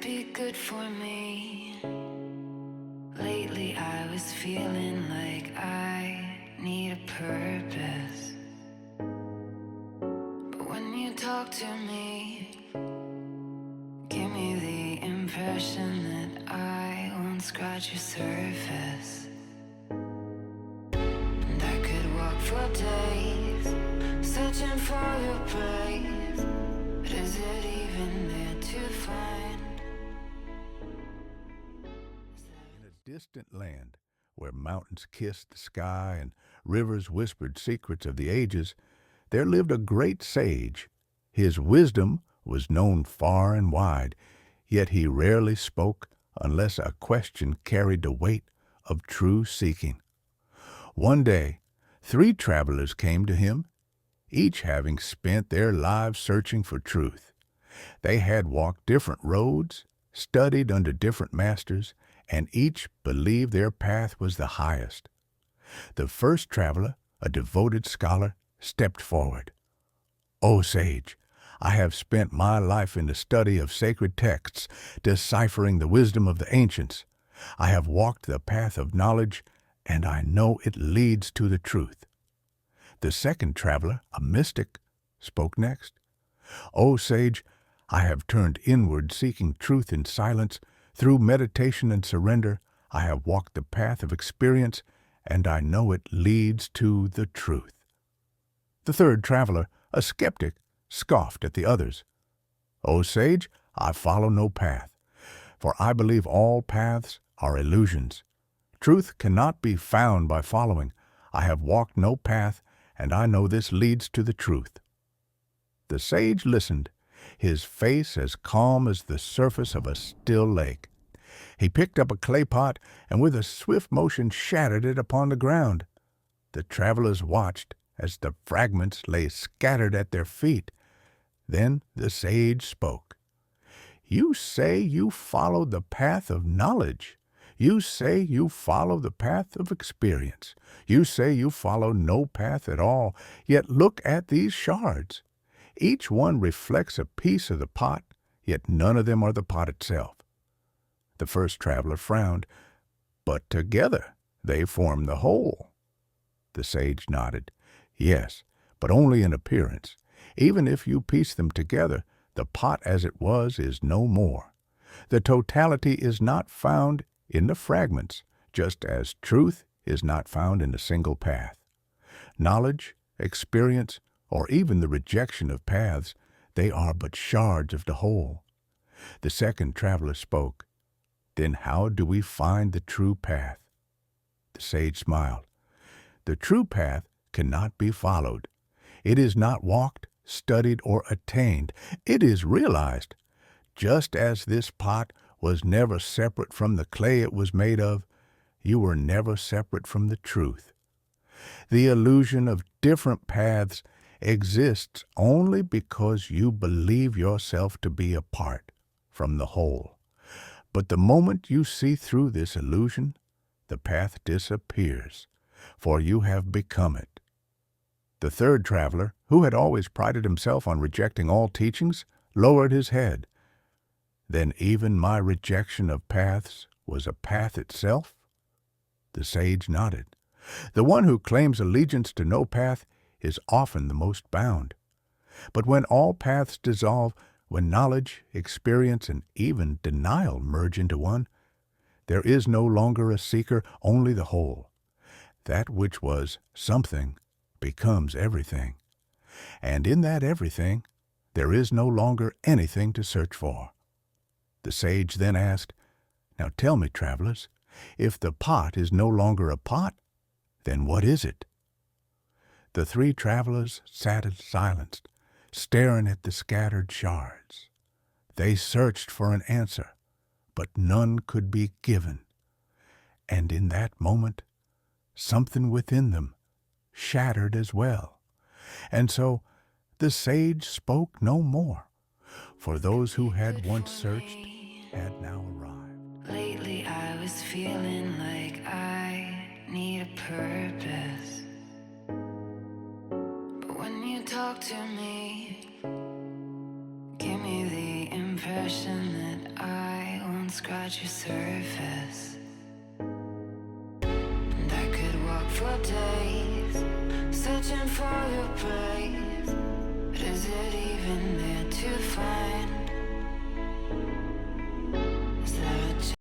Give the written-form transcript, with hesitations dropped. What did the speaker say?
be good for me. Lately I was feeling like I need a purpose. But when you talk to me, give me the impression that I won't scratch your surface. And I could walk for days, searching for your praise. But is it even there to find? In a distant land, where mountains kissed the sky and rivers whispered secrets of the ages, there lived a great sage. His wisdom was known far and wide, yet he rarely spoke unless a question carried the weight of true seeking. One day, 3 travelers came to him, each having spent their lives searching for truth. They had walked different roads, studied under different masters, and each believed their path was the highest. The first traveler, a devoted scholar, stepped forward. "O sage, I have spent my life in the study of sacred texts, deciphering the wisdom of the ancients. I have walked the path of knowledge, and I know it leads to the truth." The second traveler, a mystic, spoke next. "O sage, I have turned inward seeking truth in silence. Through meditation and surrender, I have walked the path of experience, and I know it leads to the truth." The third traveler, a skeptic, scoffed at the others. "O sage, I follow no path, for I believe all paths are illusions. Truth cannot be found by following. I have walked no path, and I know this leads to the truth." The sage listened, his face as calm as the surface of a still lake. He picked up a clay pot and with a swift motion shattered it upon the ground. The travelers watched as the fragments lay scattered at their feet. Then the sage spoke. "You say you follow the path of knowledge. You say you follow the path of experience. You say you follow no path at all, yet look at these shards. Each one reflects a piece of the pot, yet none of them are the pot itself." The first traveler frowned. "But together they form the whole." The sage nodded. "Yes, but only in appearance. Even if you piece them together, the pot as it was is no more. The totality is not found in the fragments, just as truth is not found in a single path. Knowledge, experience, or even the rejection of paths, they are but shards of the whole." The second traveler spoke. "Then how do we find the true path?" The sage smiled. "The true path cannot be followed. It is not walked, studied, or attained. It is realized. Just as this pot was never separate from the clay it was made of, you were never separate from the truth. The illusion of different paths exists only because you believe yourself to be apart from the whole. But the moment you see through this illusion, the path disappears, for you have become it." The third traveler, who had always prided himself on rejecting all teachings, lowered his head. "Then even my rejection of paths was a path itself?" The sage nodded. "The one who claims allegiance to no path is often the most bound. But when all paths dissolve, when knowledge, experience, and even denial merge into one, there is no longer a seeker, only the whole. That which was something becomes everything. And in that everything, there is no longer anything to search for." The sage then asked, "Now tell me, travelers, if the pot is no longer a pot, then what is it?" The 3 travelers sat in silence, staring at the scattered shards. They searched for an answer, but none could be given. And in that moment, something within them shattered as well. And so the sage spoke no more, for those who had once searched had now arrived. Lately I was feeling like I need a purpose. But when you talk to me, give me the impression impression that I won't scratch your surface. And I could walk for days, searching for your praise. But is it even